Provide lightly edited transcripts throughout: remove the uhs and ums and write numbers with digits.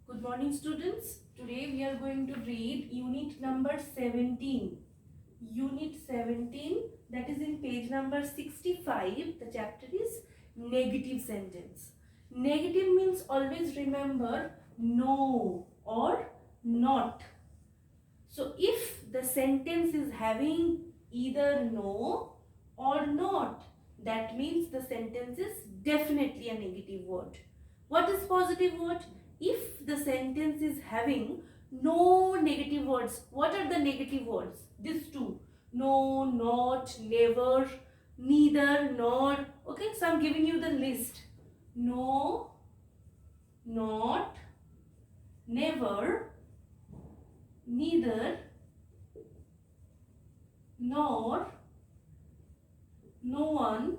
Good morning, students. Today we are going to read unit number 17. Unit 17, that is in page number 65. The chapter is negative sentence. Negative means always remember no or not. So if the sentence is having either no or not, that means the sentence is definitely a negative word. What is positive word? If the sentence is having no negative words, what are the negative words? These two. No, not, never, neither, nor. Okay, so I'm giving you the list. No, not, never, neither, nor, no one.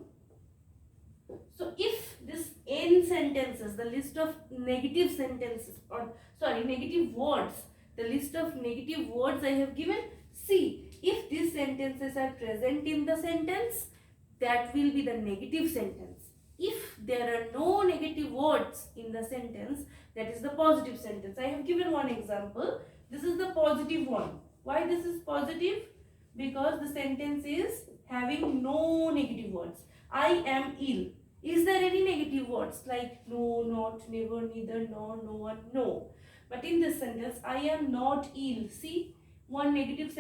So if this n sentences, the list of negative sentences, or sorry, negative words, the list of negative words I have given, see, if these sentences are present in the sentence, that will be the negative sentence. If there are no negative words in the sentence, that is the positive sentence. I have given one example. This is the positive one. Why this is positive? Because the sentence is having no negative words. I am ill. Is there any negative words like no, not, never, neither, nor, no one? No. But in this sentence, I am not ill. See, one negative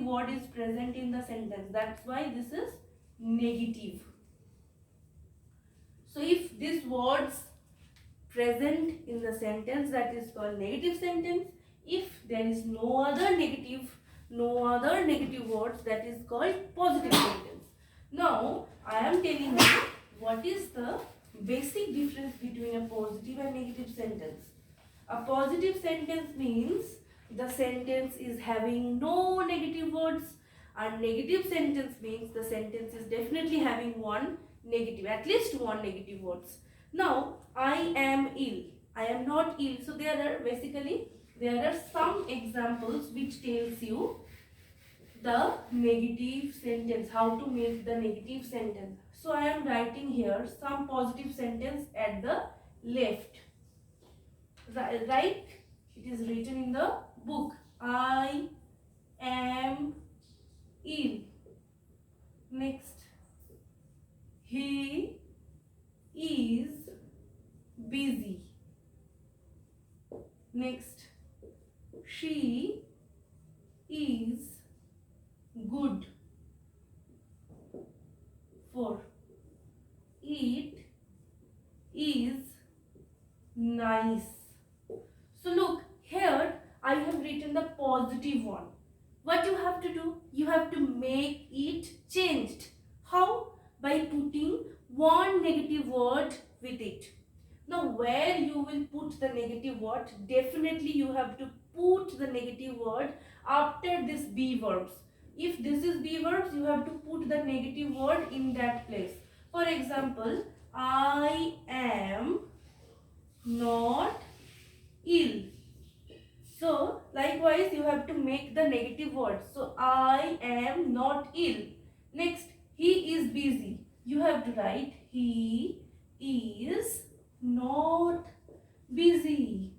word is present in the sentence. That's why this is negative. So if these words present in the sentence, that is called negative sentence. If there is no other negative words, that is called positive sentence. Now I am telling you what is the basic difference between a positive and negative sentence. A positive sentence means the sentence is having no negative words, and negative sentence means the sentence is definitely having one negative, at least one negative words. Now, I am ill. I am not ill. So there are some examples which tells you the negative sentence, how to make the negative sentence. So I am writing here some positive sentence at the left. Right? It is written in the book. I am ill. Next. He is busy. Next. She is good. 4. It is nice. So look, here I have written the positive one. What you have to do? You have to make it changed. How? By putting one negative word with it. Now where you will put the negative word? Definitely you have to put the negative word after this be verbs. If this is be verbs, you have to put the negative word in that place. For example, I am not ill. So likewise you have to make the negative word. So I am not ill. Next, he is busy. You have to write he is not busy.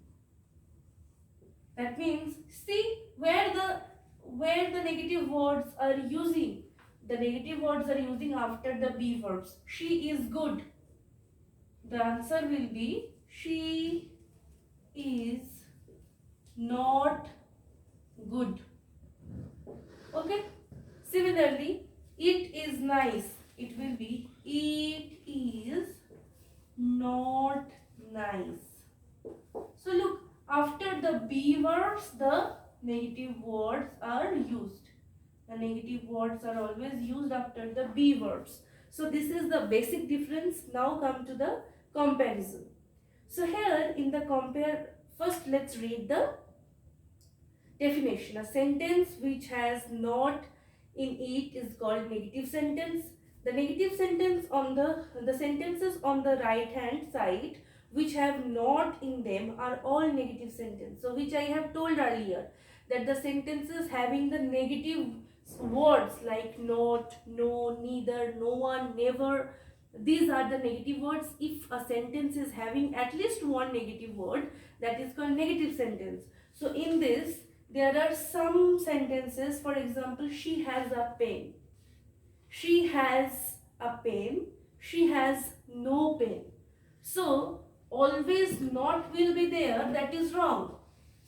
That means, see where the negative words are using. The negative words are using after the be verbs. She is good. The answer will be she is not good. Okay. Similarly, it is nice. It will be it is not nice. So look, after the be verbs, the negative words are used. The negative words are always used after the be verbs. So this is the basic difference. Now come to the comparison. So here in the compare, first let's read the definition. A sentence which has not in it is called negative sentence. The negative sentence on the sentences on the right hand side which have not in them are all negative sentences. So which I have told earlier, that the sentences having the negative words like not, no, neither, no one, never, These are the negative words. If a sentence is having at least one negative word, that is called negative sentence. So in this, there are some sentences. For example, she has a pen. She has a pen. She has no pen. So always not will be there. That is wrong.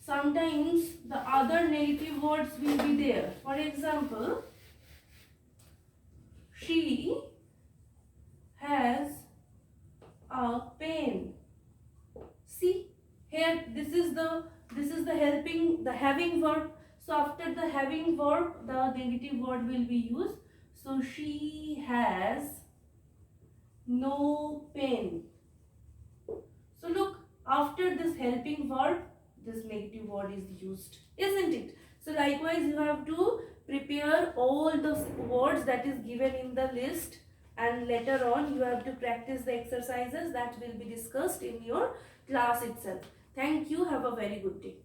Sometimes the other negative words will be there. For example, she has a pen. See here, this is the helping, the having verb. So after the having verb, the negative word will be used. So she has no pen. So look, after this helping verb, this negative word is used, isn't it? So likewise, you have to prepare all the words that is given in the list, and later on you have to practice the exercises that will be discussed in your class itself. Thank you. Have a very good day.